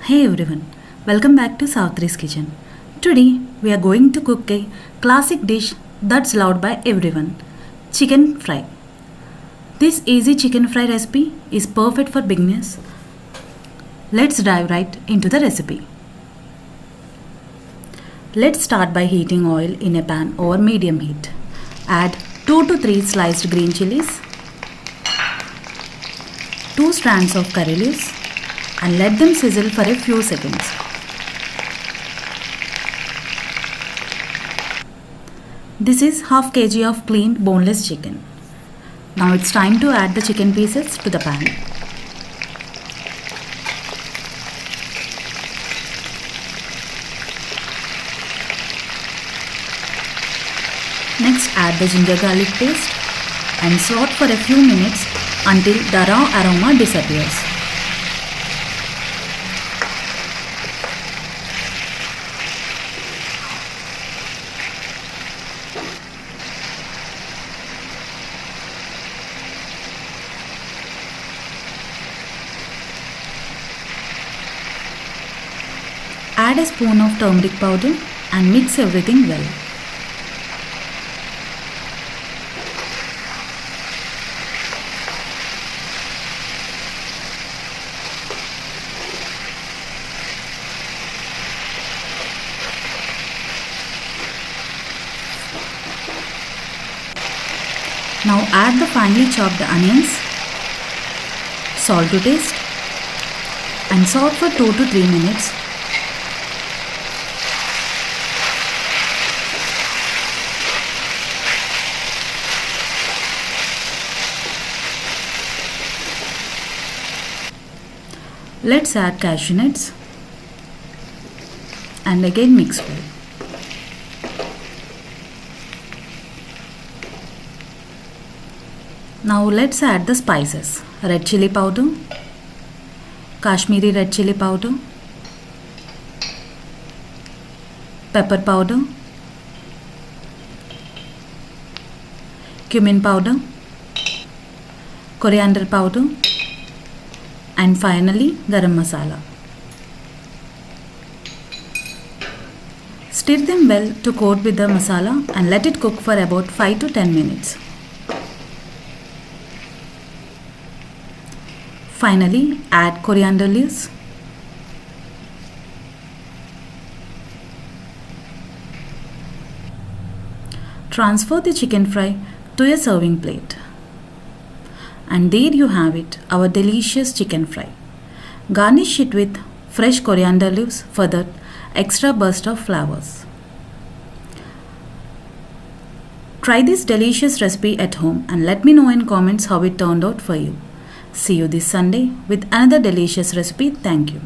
Hey everyone, welcome back to Savitri's kitchen. Today we are going to cook a classic dish that's loved by everyone, chicken fry. This easy chicken fry recipe is perfect for beginners. Let's dive right into the recipe. Let's start by heating oil in a pan over medium heat. Add 2 to 3 sliced green chilies, 2 strands of curry leaves, and let them sizzle for a few seconds. This is half kg of cleaned boneless chicken. Now it's time to add the chicken pieces to the pan. Next add the ginger garlic paste and saute for a few minutes until the raw aroma disappears. Add a spoon of turmeric powder and mix everything well. Now add the finely chopped onions, salt to taste, and saute for 2 to 3 minutes. Let's add cashew nuts and again mix well. Now let's add the spices: red chili powder, Kashmiri red chili powder, pepper powder, cumin powder, coriander powder, and finally garam masala. Stir them well to coat with the masala and let it cook for about 5 to 10 minutes. Finally, add coriander leaves. Transfer the chicken fry to a serving plate. And there you have it, our delicious chicken fry. Garnish it with fresh coriander leaves for that extra burst of flavors. Try this delicious recipe at home and let me know in comments how it turned out for you. See you this Sunday with another delicious recipe. Thank you.